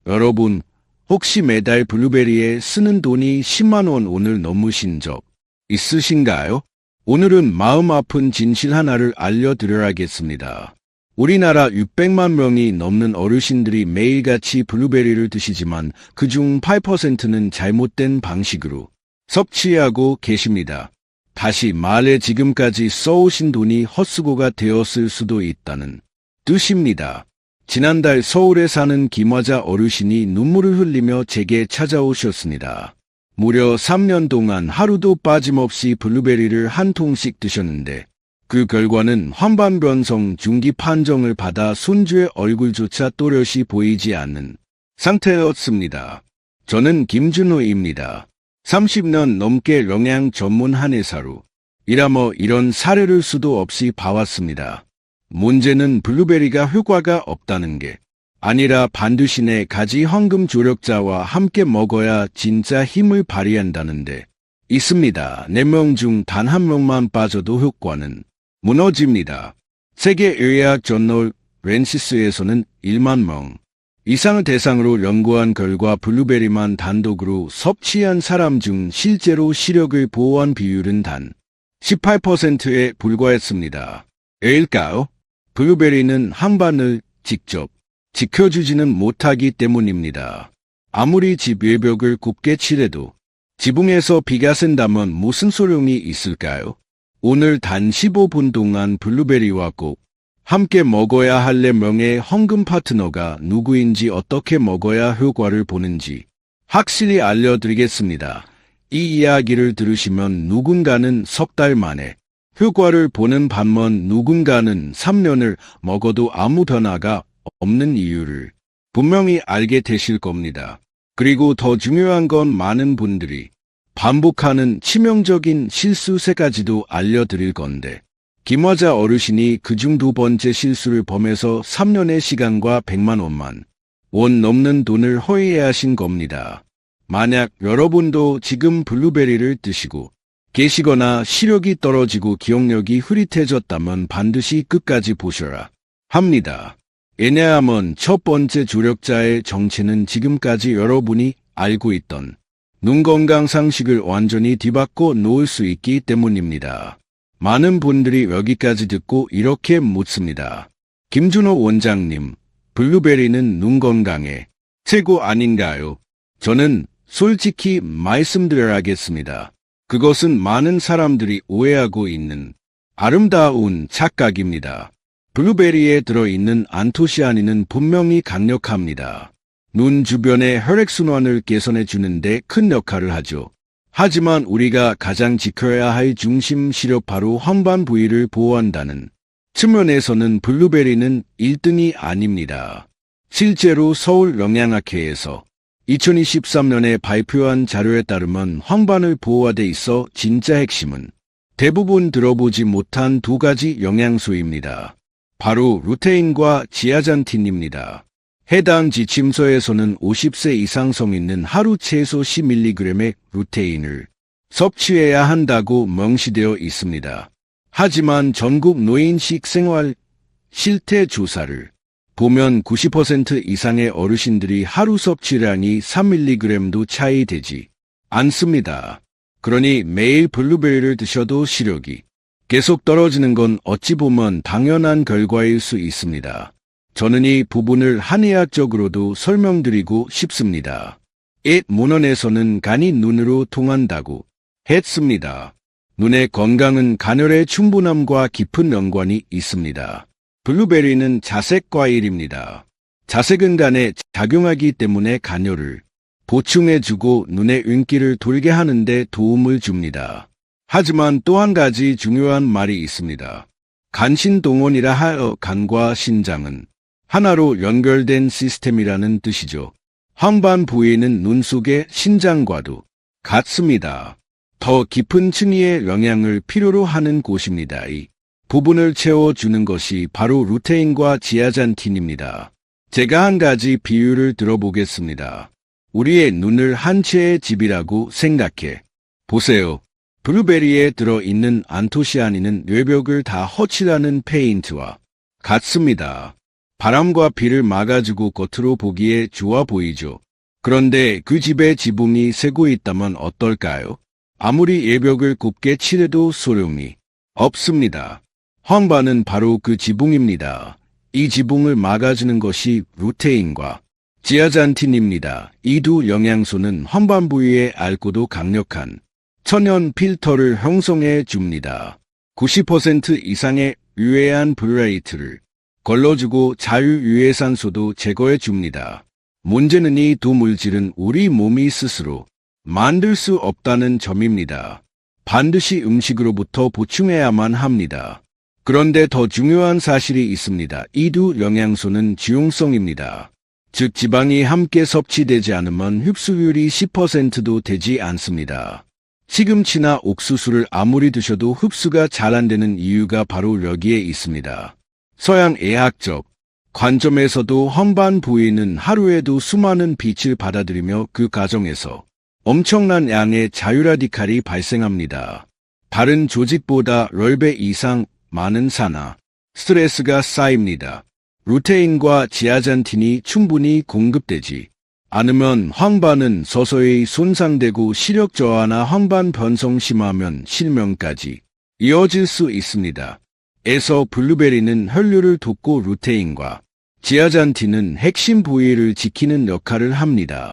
여러분, 혹시 매달 블루베리에 쓰는 돈이 10만 원 오늘 넘으신 적 있으신가요? 오늘은 마음 아픈 진실 하나를 알려드려야겠습니다. 우리나라 600만 명이 넘는 어르신들이 매일같이 블루베리를 드시지만 그중 8%는 잘못된 방식으로 섭취하고 계십니다. 다시 말해 지금까지 써오신 돈이 헛수고가 되었을 수도 있다는 뜻입니다. 지난달 서울에 사는 김화자 어르신이 눈물을 흘리며 제게 찾아오셨습니다. 무려 3년 동안 하루도 빠짐없이 블루베리를 한 통씩 드셨는데 그 결과는 환반변성 중기 판정을 받아 손주의 얼굴조차 또렷이 보이지 않는 상태였습니다. 저는 김준호입니다. 30년 넘게 영양 전문 한의사로 일하며 이런 사례를 수도 없이 봐왔습니다. 문제는 블루베리가 효과가 없다는 게 아니라 반드시 4가지 황금 조력자와 함께 먹어야 진짜 힘을 발휘한다는데 있습니다. 4명 중 단 1명만 빠져도 효과는 무너집니다. 세계의학 저널 렌시스에서는 1만 명 이상을 대상으로 연구한 결과 블루베리만 단독으로 섭취한 사람 중 실제로 시력을 보호한 비율은 단 18%에 불과했습니다. 왜일까요? 블루베리는 한반을 직접 지켜주지는 못하기 때문입니다. 아무리 집 외벽을 곱게 칠해도 지붕에서 비가 샌다면 무슨 소용이 있을까요? 오늘 단 15분 동안 블루베리와 꼭 함께 먹어야 할 4명의 황금 파트너가 누구인지 어떻게 먹어야 효과를 보는지 확실히 알려드리겠습니다. 이 이야기를 들으시면 누군가는 3달 만에 효과를 보는 반면 누군가는 3년을 먹어도 아무 변화가 없는 이유를 분명히 알게 되실 겁니다. 그리고 더 중요한 건 많은 분들이 반복하는 치명적인 실수 3가지도 알려드릴 건데 김화자 어르신이 그중 2번째 실수를 범해서 3년의 시간과 100만 원 넘는 돈을 허위하신 겁니다. 만약 여러분도 지금 블루베리를 드시고 계시거나 시력이 떨어지고 기억력이 흐릿해졌다면 반드시 끝까지 보셔라 합니다. 왜냐하면 첫 번째 조력자의 정체는 지금까지 여러분이 알고 있던 눈 건강 상식을 완전히 뒤바꿔 놓을 수 있기 때문입니다. 많은 분들이 여기까지 듣고 이렇게 묻습니다. 김준호 원장님, 블루베리는 눈 건강에 최고 아닌가요? 저는 솔직히 말씀드려야겠습니다. 그것은 많은 사람들이 오해하고 있는 아름다운 착각입니다. 블루베리에 들어있는 안토시아닌은 분명히 강력합니다. 눈 주변의 혈액순환을 개선해 주는데 큰 역할을 하죠. 하지만 우리가 가장 지켜야 할 중심 시력 바로 황반 부위를 보호한다는 측면에서는 블루베리는 1등이 아닙니다. 실제로 서울영양학회에서 2023년에 발표한 자료에 따르면 황반을 보호하되 있어 진짜 핵심은 대부분 들어보지 못한 2가지 영양소입니다. 바로 루테인과 지아잔틴입니다. 해당 지침서에서는 50세 이상 성인은 하루 최소 10mg의 루테인을 섭취해야 한다고 명시되어 있습니다. 하지만 전국 노인식 생활 실태 조사를 보면 90% 이상의 어르신들이 하루 섭취량이 3mg도 차이 되지 않습니다. 그러니 매일 블루베리를 드셔도 시력이 계속 떨어지는 건 어찌 보면 당연한 결과일 수 있습니다. 저는 이 부분을 한의학적으로도 설명드리고 싶습니다. 옛 문헌에서는 간이 눈으로 통한다고 했습니다. 눈의 건강은 간혈의 충분함과 깊은 연관이 있습니다. 블루베리는 자색 과일입니다. 자색은 간에 작용하기 때문에 간혈을 보충해주고 눈의 윤기를 돌게 하는데 도움을 줍니다. 하지만 또 한 가지 중요한 말이 있습니다. 간신동원이라 하여 간과 신장은 하나로 연결된 시스템이라는 뜻이죠. 황반 부위는 눈 속의 신장과도 같습니다. 더 깊은 층위의 영양을 필요로 하는 곳입니다. 이 부분을 채워주는 것이 바로 루테인과 지아잔틴입니다. 제가 한 가지 비유를 들어보겠습니다. 우리의 눈을 한 채의 집이라고 생각해 보세요. 블루베리에 들어있는 안토시아닌은 외벽을 다 허칠하는 페인트와 같습니다. 바람과 비를 막아주고 겉으로 보기에 좋아 보이죠. 그런데 그 집에 지붕이 새고 있다면 어떨까요? 아무리 예벽을 곱게 칠해도 소용이 없습니다. 황반은 바로 그 지붕입니다. 이 지붕을 막아주는 것이 루테인과 지아잔틴입니다. 이 두 영양소는 황반 부위에 얇고도 강력한 천연 필터를 형성해 줍니다. 90% 이상의 유해한 플레이트를 걸러주고 자유유해산소도 제거해 줍니다. 문제는 이 두 물질은 우리 몸이 스스로 만들 수 없다는 점입니다. 반드시 음식으로부터 보충해야만 합니다. 그런데 더 중요한 사실이 있습니다. 이 두 영양소는 지용성입니다. 즉 지방이 함께 섭취되지 않으면 흡수율이 10%도 되지 않습니다. 시금치나 옥수수를 아무리 드셔도 흡수가 잘 안 되는 이유가 바로 여기에 있습니다. 서양 의학적 관점에서도 황반 부위는 하루에도 수많은 빛을 받아들이며 그 과정에서 엄청난 양의 자유라디칼이 발생합니다. 다른 조직보다 10배 이상 많은 산화, 스트레스가 쌓입니다. 루테인과 지아잔틴이 충분히 공급되지 않으면 황반은 서서히 손상되고 시력 저하나 황반 변성 심하면 실명까지 이어질 수 있습니다. 에서 블루베리는 혈류를 돕고 루테인과 지아잔틴은 핵심 부위를 지키는 역할을 합니다.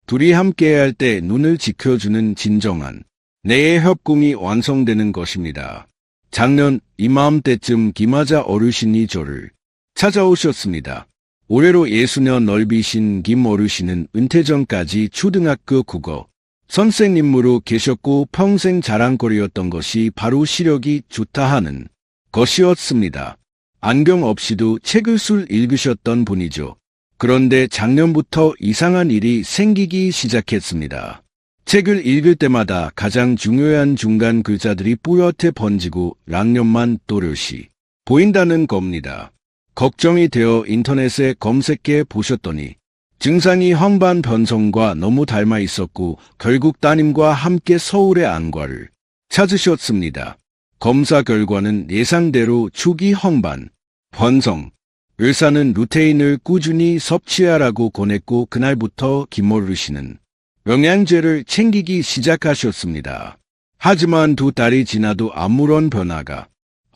둘이 함께할 때 눈을 지켜주는 진정한 뇌의 협공이 완성되는 것입니다. 작년 이맘때쯤 김하자 어르신이 저를 찾아오셨습니다. 올해로 60년 넓이신 김 어르신은 은퇴 전까지 초등학교 국어 선생님으로 계셨고 평생 자랑거리였던 것이 바로 시력이 좋다 하는 것이었습니다. 안경 없이도 책을 술 읽으셨던 분이죠. 그런데 작년부터 이상한 일이 생기기 시작했습니다. 책을 읽을 때마다 가장 중요한 중간 글자들이 뿌옇게 번지고 락념만 또렷이 보인다는 겁니다. 걱정이 되어 인터넷에 검색해 보셨더니 증상이 황반 변성과 너무 닮아 있었고 결국 따님과 함께 서울의 안과를 찾으셨습니다. 검사 결과는 예상대로 초기 황반 변성. 의사는 루테인을 꾸준히 섭취하라고 권했고 그날부터 김 어르신은 영양제를 챙기기 시작하셨습니다. 하지만 2달이 지나도 아무런 변화가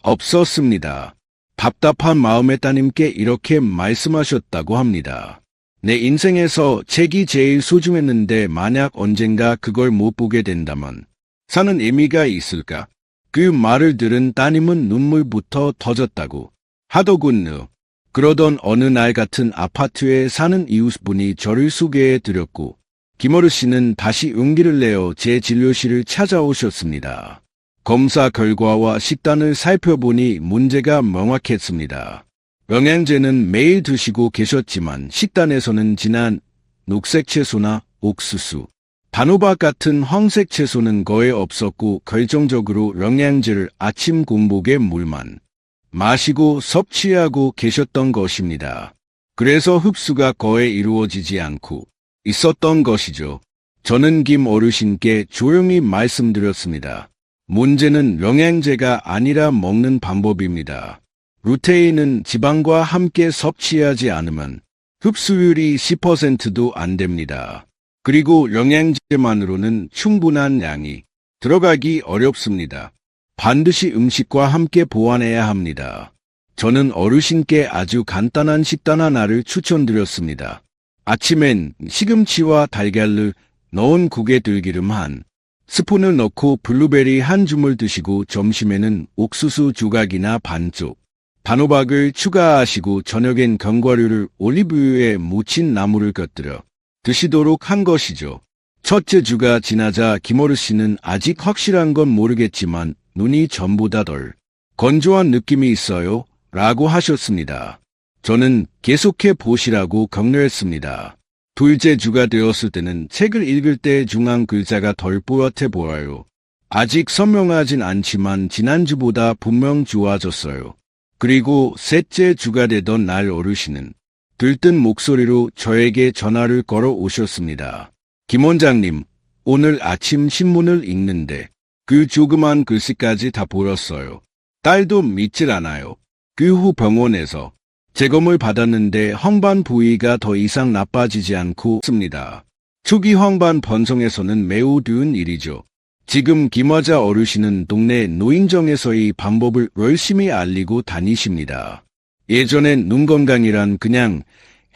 없었습니다. 답답한 마음에 따님께 이렇게 말씀하셨다고 합니다. 내 인생에서 책이 제일 소중했는데 만약 언젠가 그걸 못 보게 된다면 사는 의미가 있을까? 그 말을 들은 따님은 눈물부터 터졌다고 하더군요. 그러던 어느 날 같은 아파트에 사는 이웃분이 저를 소개해 드렸고 김 어르신은 다시 용기를 내어 제 진료실을 찾아오셨습니다. 검사 결과와 식단을 살펴보니 문제가 명확했습니다. 영양제는 매일 드시고 계셨지만 식단에서는 진한 녹색 채소나 옥수수, 단호박 같은 황색 채소는 거의 없었고 결정적으로 영양제를 아침 공복에 물만 마시고 섭취하고 계셨던 것입니다. 그래서 흡수가 거의 이루어지지 않고 있었던 것이죠. 저는 김 어르신께 조용히 말씀드렸습니다. 문제는 영양제가 아니라 먹는 방법입니다. 루테인은 지방과 함께 섭취하지 않으면 흡수율이 10%도 안 됩니다. 그리고 영양제만으로는 충분한 양이 들어가기 어렵습니다. 반드시 음식과 함께 보완해야 합니다. 저는 어르신께 아주 간단한 식단 하나를 추천드렸습니다. 아침엔 시금치와 달걀을 넣은 국에 들기름 한 스푼을 넣고 블루베리 한 줌을 드시고 점심에는 옥수수 조각이나 반쪽, 단호박을 추가하시고 저녁엔 견과류를 올리브유에 묻힌 나물을 곁들여 드시도록 한 것이죠. 첫째 주가 지나자 김 어르신은 아직 확실한 건 모르겠지만 눈이 전보다 덜 건조한 느낌이 있어요 라고 하셨습니다. 저는 계속해 보시라고 격려했습니다. 둘째 주가 되었을 때는 책을 읽을 때 중앙 글자가 덜 뽀얗게 보여요. 아직 선명하진 않지만 지난주보다 분명 좋아졌어요. 그리고 셋째 주가 되던 날 어르신은 들뜬 목소리로 저에게 전화를 걸어 오셨습니다. 김 원장님, 오늘 아침 신문을 읽는데 그 조그만 글씨까지 다 보였어요. 딸도 믿질 않아요. 그 후 병원에서 재검을 받았는데 황반 부위가 더 이상 나빠지지 않고 있습니다. 초기 황반 번성에서는 매우 드문 일이죠. 지금 김화자 어르신은 동네 노인정에서의 방법을 열심히 알리고 다니십니다. 예전엔 눈 건강이란 그냥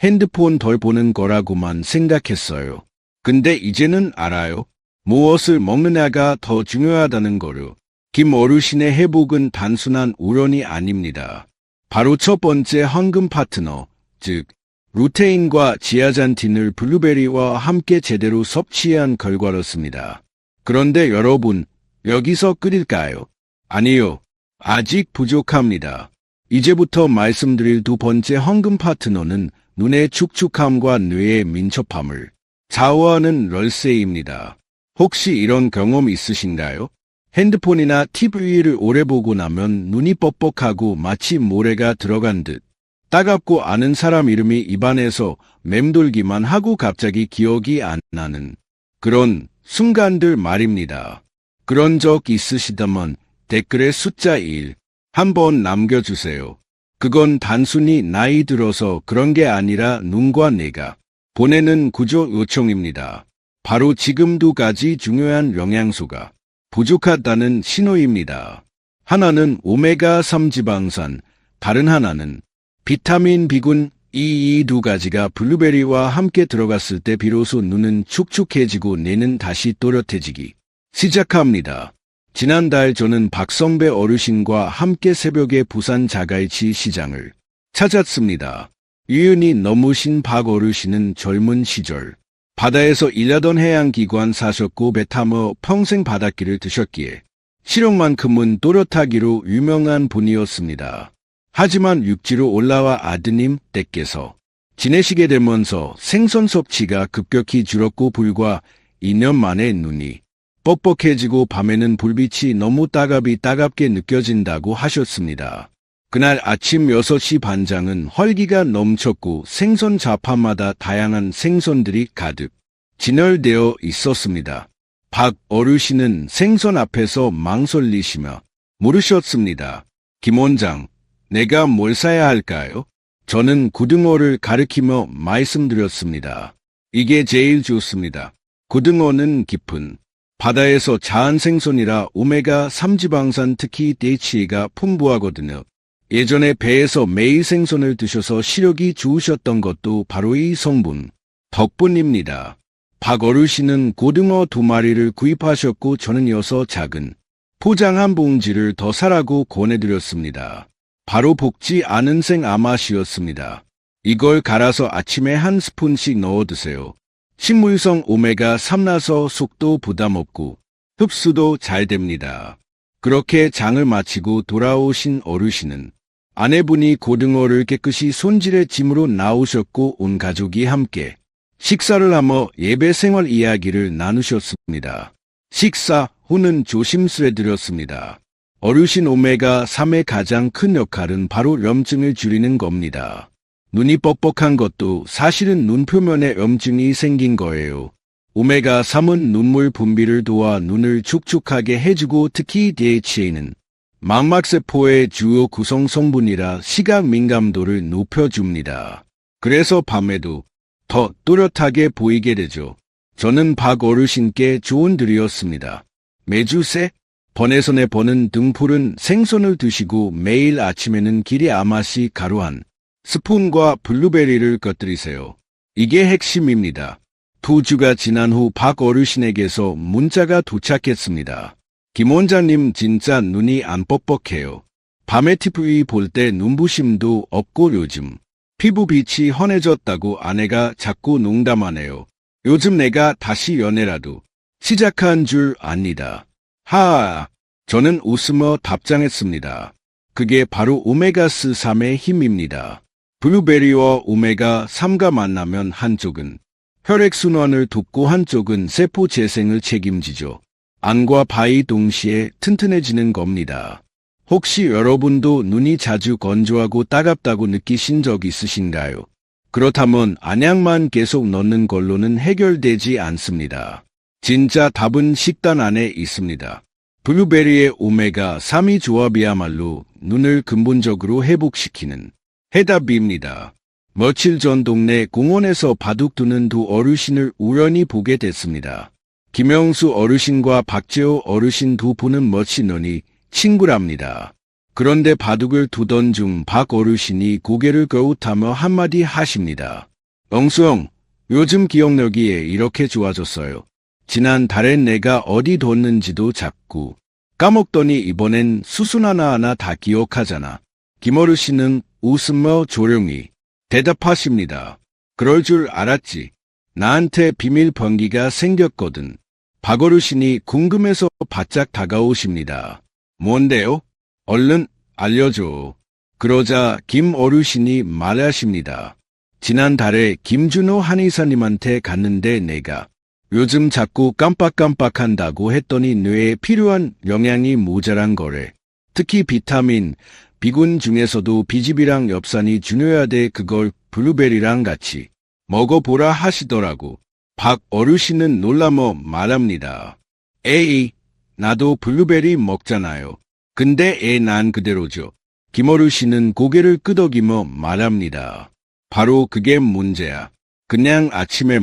핸드폰 덜 보는 거라고만 생각했어요. 근데 이제는 알아요. 무엇을 먹느냐가 더 중요하다는 거를. 김 어르신의 회복은 단순한 우연이 아닙니다. 바로 첫 번째 황금 파트너, 즉 루테인과 지아잔틴을 블루베리와 함께 제대로 섭취한 결과였습니다. 그런데 여러분, 여기서 끝일까요? 아니요. 아직 부족합니다. 이제부터 말씀드릴 두 번째 황금 파트너는 눈의 축축함과 뇌의 민첩함을 좌우하는 열쇠입니다. 혹시 이런 경험 있으신가요? 핸드폰이나 TV를 오래 보고 나면 눈이 뻑뻑하고 마치 모래가 들어간 듯 따갑고 아는 사람 이름이 입안에서 맴돌기만 하고 갑자기 기억이 안 나는 그런 순간들 말입니다. 그런 적 있으시다면 댓글에 숫자 1 한번 남겨주세요. 그건 단순히 나이 들어서 그런 게 아니라 눈과 뇌가 보내는 구조 요청입니다. 바로 지금 두 가지 중요한 영양소가 부족하다는 신호입니다. 하나는 오메가3 지방산, 다른 하나는 비타민 B군. 이 두 가지가 블루베리와 함께 들어갔을 때 비로소 눈은 축축해지고 뇌는 다시 또렷해지기 시작합니다. 지난달 저는 박성배 어르신과 함께 새벽에 부산 자갈치 시장을 찾았습니다. 유연히 넘으신 박 어르신은 젊은 시절 바다에서 일하던 해양기관 사셨고 배 타며 평생 바닷길을 드셨기에 시력만큼은 또렷하기로 유명한 분이었습니다. 하지만 육지로 올라와 아드님 댁께서 지내시게 되면서 생선 섭취가 급격히 줄었고 불과 2년 만에 눈이 뻑뻑해지고 밤에는 불빛이 너무 따갑게 느껴진다고 하셨습니다. 그날 아침 6시 반장은 활기가 넘쳤고 생선 좌판마다 다양한 생선들이 가득 진열되어 있었습니다. 박 어르신은 생선 앞에서 망설이시며 물으셨습니다. 김 원장, 내가 뭘 사야 할까요? 저는 고등어를 가리키며 말씀드렸습니다. 이게 제일 좋습니다. 고등어는 깊은 바다에서 자란 생선이라 오메가3 지방산 특히 DHA가 풍부하거든요. 예전에 배에서 매일 생선을 드셔서 시력이 좋으셨던 것도 바로 이 성분 덕분입니다. 박 어르신은 고등어 2마리를 구입하셨고 저는 이어서 작은 포장 한 봉지를 더 사라고 권해드렸습니다. 바로 볶지 않은 생아맛이었습니다. 이걸 갈아서 아침에 한 스푼씩 넣어 드세요. 식물성 오메가3라서 속도 부담 없고 흡수도 잘 됩니다. 그렇게 장을 마치고 돌아오신 어르신은 아내분이 고등어를 깨끗이 손질해 짐으로 나오셨고 온 가족이 함께 식사를 하며 예배 생활 이야기를 나누셨습니다. 식사 후는 조심스레 드렸습니다. 어르신 오메가3의 가장 큰 역할은 바로 염증을 줄이는 겁니다. 눈이 뻑뻑한 것도 사실은 눈 표면에 염증이 생긴 거예요. 오메가3은 눈물 분비를 도와 눈을 축축하게 해주고 특히 DHA는 망막세포의 주요 구성 성분이라 시각 민감도를 높여줍니다. 그래서 밤에도 더 또렷하게 보이게 되죠. 저는 박 어르신께 조언드렸습니다. 매주 3번에서 4번은 등푸른 생선을 드시고 매일 아침에는 길이 아마씨 가루 한 스푼과 블루베리를 곁들이세요. 이게 핵심입니다. 2주가 지난 후 박 어르신에게서 문자가 도착했습니다. 김 원장님 진짜 눈이 안 뻑뻑해요. 밤에 TV 볼 때 눈부심도 없고 요즘 피부 빛이 환해졌다고 아내가 자꾸 농담하네요. 요즘 내가 다시 연애라도 시작한 줄 압니다. 하하, 저는 웃으며 답장했습니다. 그게 바로 오메가3의 힘입니다. 블루베리와 오메가3가 만나면 한쪽은 혈액순환을 돕고 한쪽은 세포 재생을 책임지죠. 안과 바이 동시에 튼튼해지는 겁니다. 혹시 여러분도 눈이 자주 건조하고 따갑다고 느끼신 적 있으신가요? 그렇다면 안약만 계속 넣는 걸로는 해결되지 않습니다. 진짜 답은 식단 안에 있습니다. 블루베리의 오메가3이 조합이야말로 눈을 근본적으로 회복시키는 해답입니다. 며칠 전 동네 공원에서 바둑 두는 두 어르신을 우연히 보게 됐습니다. 김영수 어르신과 박재호 어르신 두 분은 며칠 전이 친구랍니다. 그런데 바둑을 두던 중 박 어르신이 고개를 끄덕하며 한마디 하십니다. 영수형, 요즘 기억력이 이렇게 좋아졌어요. 지난 달엔 내가 어디 뒀는지도 자꾸 까먹더니 이번엔 수순 하나하나 다 기억하잖아. 김 어르신은 웃으며 조용히 대답하십니다. 그럴 줄 알았지. 나한테 비밀 번기가 생겼거든. 박 어르신이 궁금해서 바짝 다가오십니다. 뭔데요? 얼른 알려줘. 그러자 김 어르신이 말하십니다. 지난달에 김준호 한의사님한테 갔는데 내가 요즘 자꾸 깜빡깜빡한다고 했더니 뇌에 필요한 영양이 모자란 거래. 특히 비타민, B군 중에서도 B집이랑 엽산이 중요하대. 그걸 블루베리랑 같이 먹어보라 하시더라고. 박 어르신은 놀라며 말합니다. 에이, 나도 블루베리 먹잖아요. 근데 난 그대로죠. 김 어르신은 고개를 끄덕이며 말합니다. 바로 그게 문제야. 그냥 아침에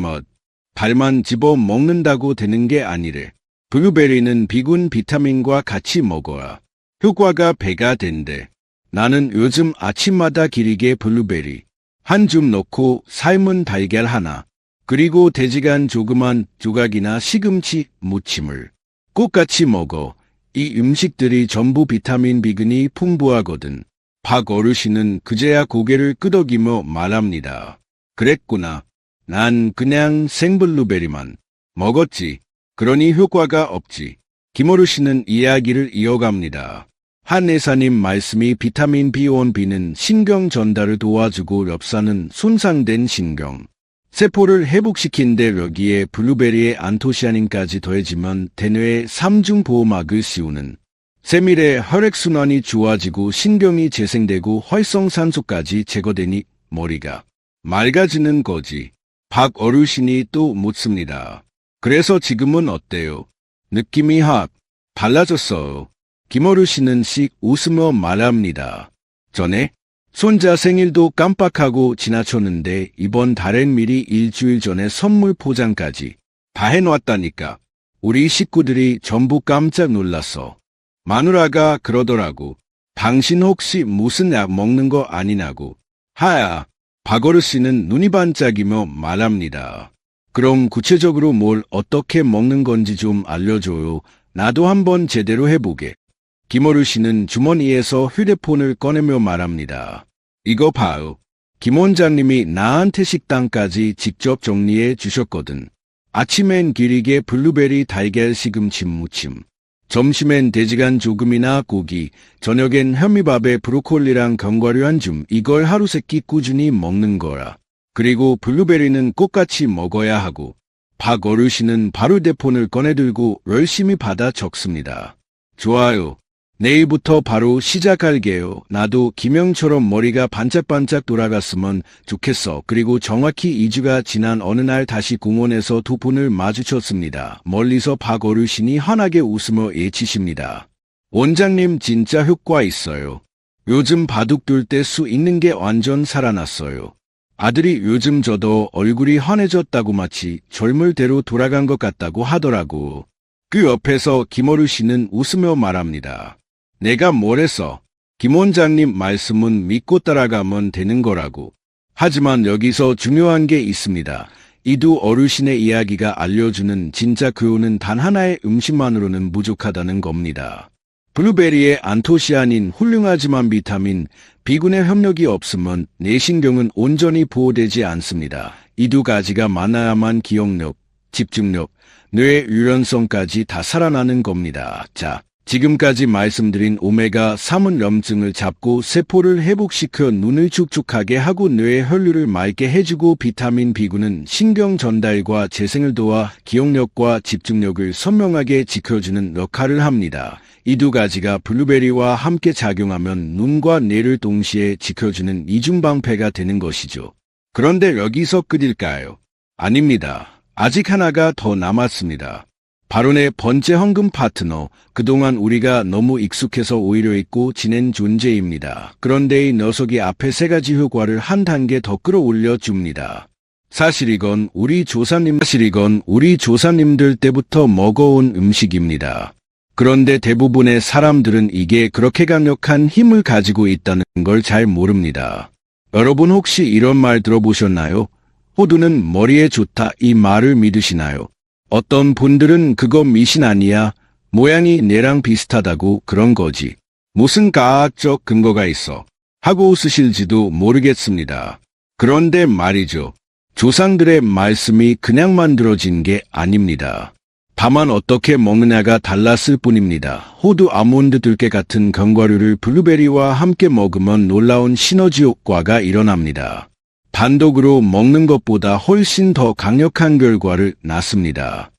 달만 집어 먹는다고 되는 게 아니래. 블루베리는 B군 비타민과 같이 먹어야 효과가 배가 된대. 나는 요즘 아침마다 길게 블루베리 한 줌 넣고 삶은 달걀 하나, 그리고 돼지간 조그만 조각이나 시금치 무침을 꼭 같이 먹어. 이 음식들이 전부 비타민 B군이 풍부하거든. 박 어르신은 그제야 고개를 끄덕이며 말합니다. 그랬구나. 난 그냥 생블루베리만 먹었지. 그러니 효과가 없지. 김 어르신은 이야기를 이어갑니다. 한 의사님 말씀이 비타민 B1B는 신경 전달을 도와주고 엽산은 손상된 신경 세포를 회복시킨데 여기에 블루베리의 안토시아닌까지 더해지면 대뇌의 3중 보호막을 씌우는 세밀의 혈액순환이 좋아지고 신경이 재생되고 활성산소까지 제거되니 머리가 맑아지는 거지. 박 어르신이 또 묻습니다. 그래서 지금은 어때요? 느낌이 확 달라졌어요. 김 어르신은 씩 웃으며 말합니다. 전에 손자 생일도 깜빡하고 지나쳤는데 이번 달엔 미리 일주일 전에 선물 포장까지 다 해놓았다니까. 우리 식구들이 전부 깜짝 놀랐어. 마누라가 그러더라고. 당신 혹시 무슨 약 먹는 거 아니냐고. 하야. 박 어르신은 눈이 반짝이며 말합니다. 그럼 구체적으로 뭘 어떻게 먹는 건지 좀 알려줘요. 나도 한번 제대로 해보게. 김 어르신은 주머니에서 휴대폰을 꺼내며 말합니다. 이거 봐요. 김 원장님이 나한테 식단까지 직접 정리해 주셨거든. 아침엔 길게 블루베리 달걀 시금치 무침, 점심엔 돼지간 조금이나 고기, 저녁엔 현미밥에 브로콜리랑 견과류 한 줌. 이걸 하루 세 끼 꾸준히 먹는 거라. 그리고 블루베리는 꼭 같이 먹어야 하고. 박 어르신은 바로 휴대폰을 꺼내들고 열심히 받아 적습니다. 좋아요. 내일부터 바로 시작할게요. 나도 김영처럼 머리가 반짝반짝 돌아갔으면 좋겠어. 그리고 정확히 2주가 지난 어느 날 다시 공원에서 두 분을 마주쳤습니다. 멀리서 박 어르신이 환하게 웃으며 예치십니다. 원장님 진짜 효과 있어요. 요즘 바둑 둘 때 수 있는 게 완전 살아났어요. 아들이 요즘 저도 얼굴이 환해졌다고 마치 젊을 대로 돌아간 것 같다고 하더라고. 그 옆에서 김 어르신은 웃으며 말합니다. 내가 뭘 했어? 김 원장님 말씀은 믿고 따라가면 되는 거라고. 하지만 여기서 중요한 게 있습니다. 이 두 어르신의 이야기가 알려주는 진짜 교훈은 단 하나의 음식만으로는 부족하다는 겁니다. 블루베리의 안토시아닌 훌륭하지만 비타민 B군의 협력이 없으면 뇌신경은 온전히 보호되지 않습니다. 이 두 가지가 많아야만 기억력, 집중력, 뇌의 유연성까지 다 살아나는 겁니다. 자, 지금까지 말씀드린 오메가3은 염증을 잡고 세포를 회복시켜 눈을 축축하게 하고 뇌의 혈류를 맑게 해주고 비타민 B군은 신경 전달과 재생을 도와 기억력과 집중력을 선명하게 지켜주는 역할을 합니다. 이 두 가지가 블루베리와 함께 작용하면 눈과 뇌를 동시에 지켜주는 이중방패가 되는 것이죠. 그런데 여기서 끝일까요? 아닙니다. 아직 하나가 더 남았습니다. 바로 내 번째 헌금 파트너, 그동안 우리가 너무 익숙해서 오히려 잊고 지낸 존재입니다. 그런데 이 녀석이 앞에 세 가지 효과를 한 단계 더 끌어올려 줍니다. 사실 이건 우리 조사님들 때부터 먹어온 음식입니다. 그런데 대부분의 사람들은 이게 그렇게 강력한 힘을 가지고 있다는 걸 잘 모릅니다. 여러분 혹시 이런 말 들어보셨나요? 호두는 머리에 좋다, 이 말을 믿으시나요? 어떤 분들은 그거 미신 아니야, 모양이 내랑 비슷하다고 그런 거지, 무슨 과학적 근거가 있어 하고 웃으실지도 모르겠습니다. 그런데 말이죠, 조상들의 말씀이 그냥 만들어진 게 아닙니다. 다만 어떻게 먹느냐가 달랐을 뿐입니다. 호두, 아몬드, 들깨 같은 견과류를 블루베리와 함께 먹으면 놀라운 시너지 효과가 일어납니다. 단독으로 먹는 것보다 훨씬 더 강력한 결과를 낳습니다.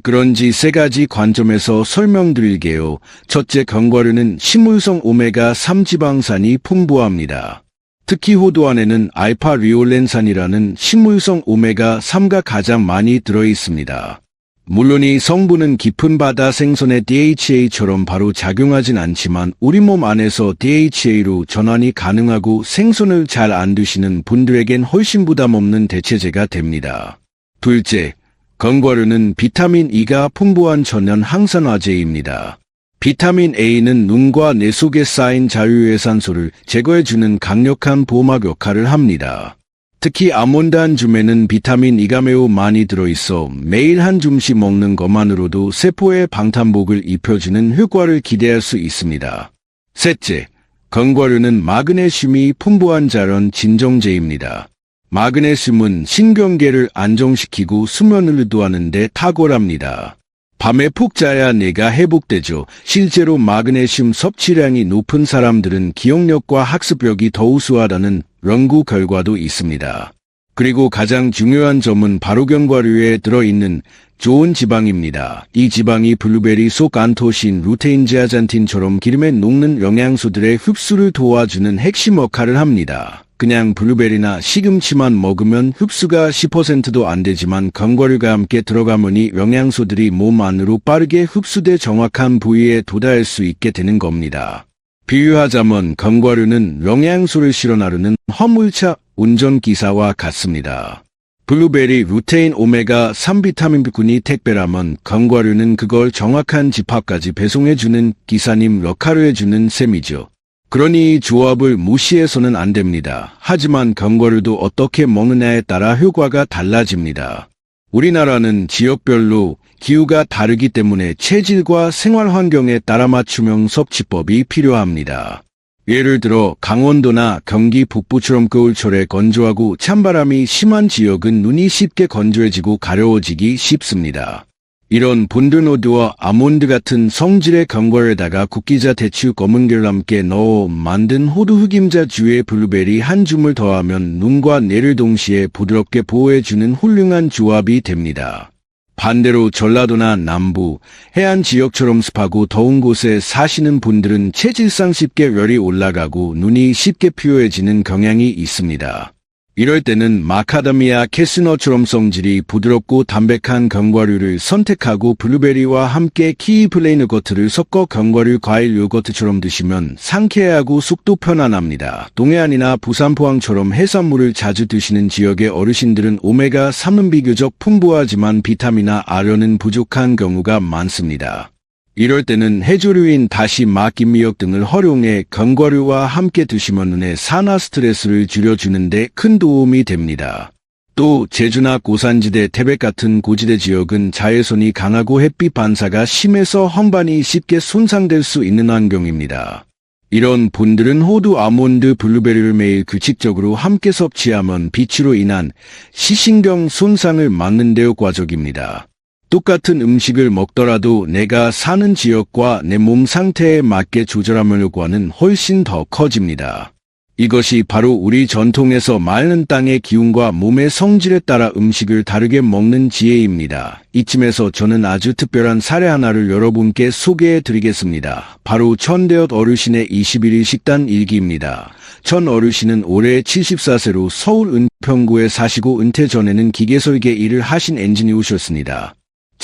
그런지 세 가지 관점에서 설명드릴게요. 첫째, 견과류는 식물성 오메가3 지방산이 풍부합니다. 특히 호두 안에는 알파-리올렌산이라는 식물성 오메가3가 가장 많이 들어있습니다. 물론 이 성분은 깊은 바다 생선의 DHA처럼 바로 작용하진 않지만 우리 몸 안에서 DHA로 전환이 가능하고 생선을 잘 안 드시는 분들에겐 훨씬 부담 없는 대체제가 됩니다. 둘째, 견과류는 비타민 E가 풍부한 천연 항산화제입니다. 비타민 A는 눈과 뇌 속에 쌓인 자유외산소를 제거해주는 강력한 보호막 역할을 합니다. 특히 아몬드 한 줌에는 비타민 E가 매우 많이 들어있어 매일 한 줌씩 먹는 것만으로도 세포에 방탄복을 입혀주는 효과를 기대할 수 있습니다. 셋째, 견과류는 마그네슘이 풍부한 자연 진정제입니다. 마그네슘은 신경계를 안정시키고 수면을 유도하는 데 탁월합니다. 밤에 푹 자야 뇌가 회복되죠. 실제로 마그네슘 섭취량이 높은 사람들은 기억력과 학습력이 더 우수하다는 연구 결과도 있습니다. 그리고 가장 중요한 점은 바로 견과류에 들어있는 좋은 지방입니다. 이 지방이 블루베리 속 안토신, 루테인, 제아잔틴처럼 기름에 녹는 영양소들의 흡수를 도와주는 핵심 역할을 합니다. 그냥 블루베리나 시금치만 먹으면 흡수가 10%도 안 되지만 견과류가 함께 들어가면 영양소들이 몸 안으로 빠르게 흡수돼 정확한 부위에 도달할 수 있게 되는 겁니다. 비유하자면 견과류는 영양소를 실어 나르는 화물차 운전기사와 같습니다. 블루베리, 루테인, 오메가3 비타민 B군이 택배라면 견과류는 그걸 정확한 집 앞까지 배송해주는 기사님 역할을 해주는 셈이죠. 그러니 이 조합을 무시해서는 안 됩니다. 하지만 견과류도 어떻게 먹느냐에 따라 효과가 달라집니다. 우리나라는 지역별로 기후가 다르기 때문에 체질과 생활 환경에 따라 맞춤형 섭취법이 필요합니다. 예를 들어 강원도나 경기 북부처럼 겨울철에 건조하고 찬바람이 심한 지역은 눈이 쉽게 건조해지고 가려워지기 쉽습니다. 이런 분들은 호두와 아몬드 같은 성질의 견과류에다가 국기자, 대추, 검은결 함께 넣어 만든 호두 흑임자 주에 블루베리 한 줌을 더하면 눈과 뇌를 동시에 부드럽게 보호해주는 훌륭한 조합이 됩니다. 반대로 전라도나 남부, 해안 지역처럼 습하고 더운 곳에 사시는 분들은 체질상 쉽게 열이 올라가고 눈이 쉽게 피로해지는 경향이 있습니다. 이럴 때는 마카다미아, 캐스너처럼 성질이 부드럽고 담백한 견과류를 선택하고 블루베리와 함께 키위 플레인 요거트를 섞어 견과류 과일 요거트처럼 드시면 상쾌하고 속도 편안합니다. 동해안이나 부산, 포항처럼 해산물을 자주 드시는 지역의 어르신들은 오메가3은 비교적 풍부하지만 비타민이나 아연은 부족한 경우가 많습니다. 이럴 때는 해조류인 다시, 막김, 미역 등을 활용해 견과류와 함께 드시면 눈의 산화 스트레스를 줄여주는 데 큰 도움이 됩니다. 또 제주나 고산지대, 태백 같은 고지대 지역은 자외선이 강하고 햇빛 반사가 심해서 황반이 쉽게 손상될 수 있는 환경입니다. 이런 분들은 호두, 아몬드, 블루베리를 매일 규칙적으로 함께 섭취하면 비추로 인한 시신경 손상을 막는 데 효과적입니다. 똑같은 음식을 먹더라도 내가 사는 지역과 내 몸 상태에 맞게 조절하면 효과는 훨씬 더 커집니다. 이것이 바로 우리 전통에서 마르는 땅의 기운과 몸의 성질에 따라 음식을 다르게 먹는 지혜입니다. 이쯤에서 저는 아주 특별한 사례 하나를 여러분께 소개해 드리겠습니다. 바로 천대엽 어르신의 21일 식단 일기입니다. 천 어르신은 올해 74세로 서울 은평구에 사시고 은퇴 전에는 기계설계 일을 하신 엔지니어셨습니다.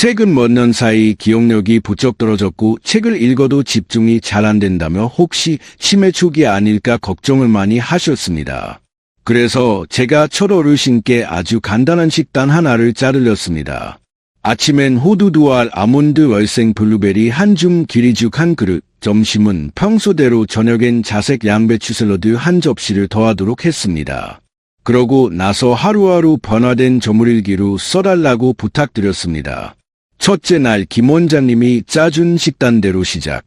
최근 몇 년 사이 기억력이 부쩍 떨어졌고 책을 읽어도 집중이 잘 안 된다며 혹시 치매 초기 아닐까 걱정을 많이 하셨습니다. 그래서 제가 첫 어르신께 아주 간단한 식단 하나를 짜르렸습니다. 아침엔 호두 2알, 아몬드 월생 블루베리 한 줌, 기리죽 한 그릇, 점심은 평소대로, 저녁엔 자색 양배추 샐러드 한 접시를 더하도록 했습니다. 그러고 나서 하루하루 변화된 저물일기로 써달라고 부탁드렸습니다. 첫째 날 김 원장님이 짜준 식단대로 시작.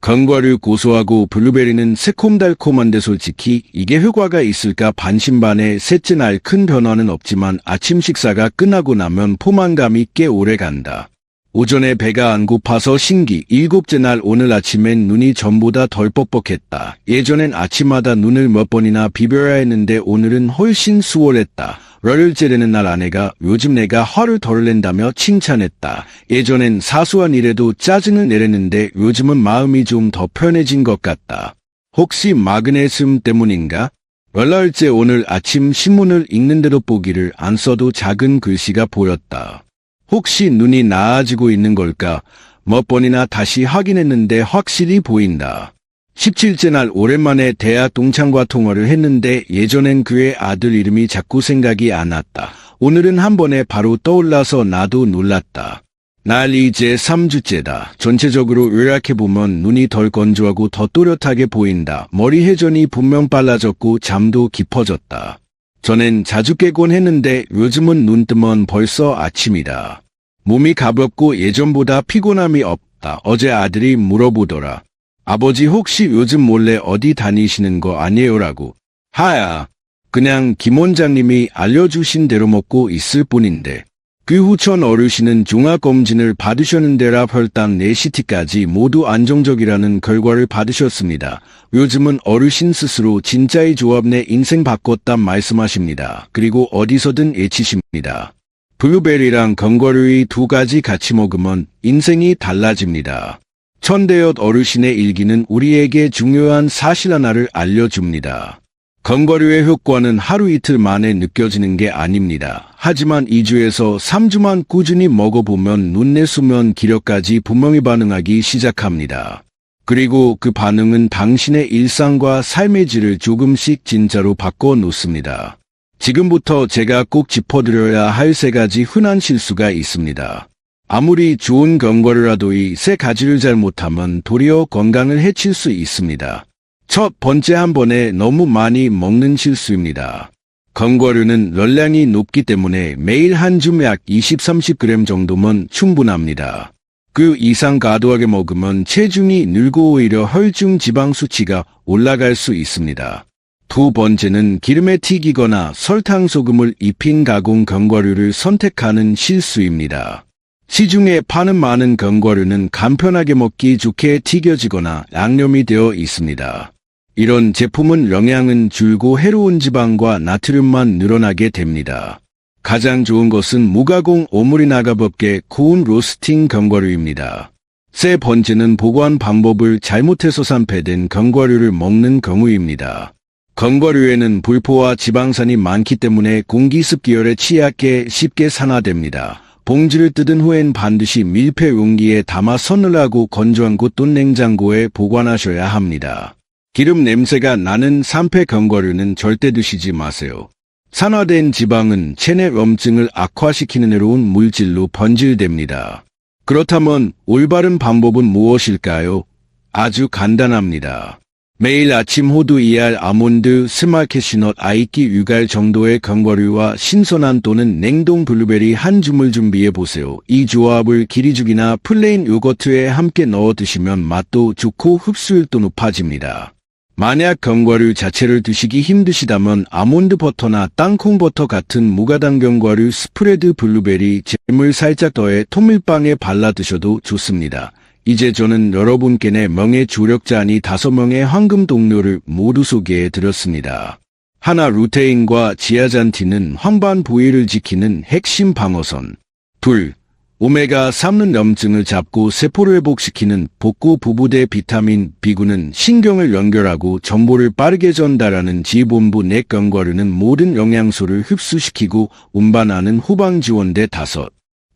견과류 고소하고 블루베리는 새콤달콤한데 솔직히 이게 효과가 있을까 반신반의. 셋째 날 큰 변화는 없지만 아침 식사가 끝나고 나면 포만감이 꽤 오래 간다. 오전에 배가 안 고파서 신기. 일곱째 날 오늘 아침엔 눈이 전보다 덜 뻑뻑했다. 예전엔 아침마다 눈을 몇 번이나 비벼야 했는데 오늘은 훨씬 수월했다. 열흘째 되는 날 아내가 요즘 내가 화를 덜 낸다며 칭찬했다. 예전엔 사소한 일에도 짜증을 내렸는데 요즘은 마음이 좀 더 편해진 것 같다. 혹시 마그네슘 때문인가? 열흘째 오늘 아침 신문을 읽는데도 보기를 안 써도 작은 글씨가 보였다. 혹시 눈이 나아지고 있는 걸까? 몇 번이나 다시 확인했는데 확실히 보인다. 17째 날 오랜만에 대학 동창과 통화를 했는데 예전엔 그의 아들 이름이 자꾸 생각이 안 났다. 오늘은 한 번에 바로 떠올라서 나도 놀랐다. 날 이제 3주째다. 전체적으로 요약해보면 눈이 덜 건조하고 더 또렷하게 보인다. 머리 회전이 분명 빨라졌고 잠도 깊어졌다. 전엔 자주 깨곤 했는데 요즘은 눈 뜨면 벌써 아침이다. 몸이 가볍고 예전보다 피곤함이 없다. 어제 아들이 물어보더라. 아버지 혹시 요즘 몰래 어디 다니시는 거 아니에요라고. 하야, 그냥 김 원장님이 알려주신 대로 먹고 있을 뿐인데. 그 후 전 어르신은 종합검진을 받으셨는데라 혈당, CT까지 모두 안정적이라는 결과를 받으셨습니다. 요즘은 어르신 스스로 진짜의 조합 내 인생 바꿨단 말씀하십니다. 그리고 어디서든 외치십니다. 블루베리랑 견과류의 2가지 같이 먹으면 인생이 달라집니다. 천대엽 어르신의 일기는 우리에게 중요한 사실 하나를 알려줍니다. 견과류의 효과는 하루 이틀 만에 느껴지는 게 아닙니다. 하지만 2주에서 3주만 꾸준히 먹어보면 눈내 수면 기력까지 분명히 반응하기 시작합니다. 그리고 그 반응은 당신의 일상과 삶의 질을 조금씩 진짜로 바꿔놓습니다. 지금부터 제가 꼭 짚어드려야 할 3가지 흔한 실수가 있습니다. 아무리 좋은 견과류라도 이 3가지를 잘못하면 도리어 건강을 해칠 수 있습니다. 첫 번째, 한 번에 너무 많이 먹는 실수입니다. 견과류는 열량이 높기 때문에 매일 한 줌 약 20-30g 정도면 충분합니다. 그 이상 과도하게 먹으면 체중이 늘고 오히려 혈중 지방 수치가 올라갈 수 있습니다. 두 번째는 기름에 튀기거나 설탕, 소금을 입힌 가공 견과류를 선택하는 실수입니다. 시중에 파는 많은 견과류는 간편하게 먹기 좋게 튀겨지거나 양념이 되어 있습니다. 이런 제품은 영양은 줄고 해로운 지방과 나트륨만 늘어나게 됩니다. 가장 좋은 것은 무가공 오물이나 가볍게 구운 로스팅 견과류입니다. 세 번째는 보관 방법을 잘못해서 산패된 견과류를 먹는 경우입니다. 견과류에는 불포와 지방산이 많기 때문에 공기습기열에 취약해 쉽게 산화됩니다. 봉지를 뜯은 후엔 반드시 밀폐 용기에 담아 서늘하고 건조한 곳 또는 냉장고에 보관하셔야 합니다. 기름 냄새가 나는 산패 견과류는 절대 드시지 마세요. 산화된 지방은 체내 염증을 악화시키는 해로운 물질로 번질됩니다. 그렇다면 올바른 방법은 무엇일까요? 아주 간단합니다. 매일 아침 호두 2알, 아몬드, 스마캐시넛, 아이키 유갈 정도의 견과류와 신선한 또는 냉동 블루베리 한 줌을 준비해 보세요. 이 조합을 기리죽이나 플레인 요거트에 함께 넣어 드시면 맛도 좋고 흡수율도 높아집니다. 만약 견과류 자체를 드시기 힘드시다면 아몬드 버터나 땅콩 버터 같은 무가당 견과류 스프레드 블루베리 잼을 살짝 더해 통밀빵에 발라 드셔도 좋습니다. 이제 저는 여러분께 4명의 조력자 아니 5명의 황금 동료를 모두 소개해 드렸습니다. 하나, 루테인과 지아잔틴은 황반 부위를 지키는 핵심 방어선. 둘, 오메가3는 염증을 잡고 세포를 회복시키는 복구 부부대 비타민 B9는 신경을 연결하고 정보를 빠르게 전달하는 지본부. 넷, 견과류는 모든 영양소를 흡수시키고 운반하는 후방 지원대. 5,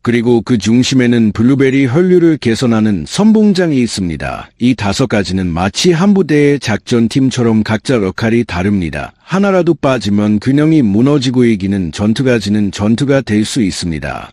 그리고 그 중심에는 블루베리 혈류를 개선하는 선봉장이 있습니다. 이 5가지는 마치 한 부대의 작전팀처럼 각자 역할이 다릅니다. 하나라도 빠지면 균형이 무너지고 이기는 전투가 될 수 있습니다.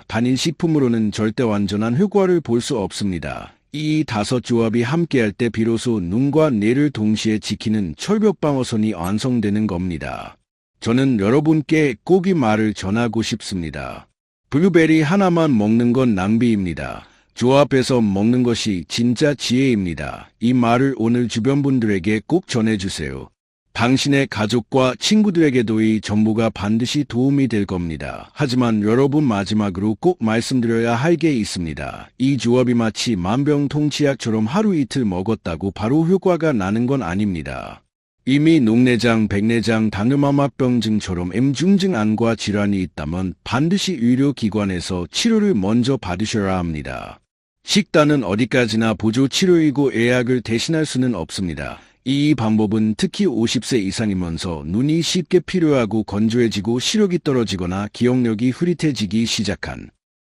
단일식품으로는 절대 완전한 효과를 볼 수 없습니다. 이 5조합이 함께할 때 비로소 눈과 뇌를 동시에 지키는 철벽방어선이 완성되는 겁니다. 저는 여러분께 꼭 이 말을 전하고 싶습니다. 블루베리 하나만 먹는 건 낭비입니다. 조합해서 먹는 것이 진짜 지혜입니다. 이 말을 오늘 주변 분들에게 꼭 전해주세요. 당신의 가족과 친구들에게도 이 정보가 반드시 도움이 될 겁니다. 하지만 여러분, 마지막으로 꼭 말씀드려야 할 게 있습니다. 이 조합이 마치 만병통치약처럼 하루 이틀 먹었다고 바로 효과가 나는 건 아닙니다. 이미 녹내장, 백내장, 당뇨마마병증처럼 M중증 암과 질환이 있다면 반드시 의료기관에서 치료를 먼저 받으셔야 합니다. 식단은 어디까지나 보조치료이고 예약을 대신할 수는 없습니다. 이 방법은 특히 50세 이상이면서 눈이 쉽게 피로하고 건조해지고 시력이 떨어지거나 기억력이 흐릿해지기 시작한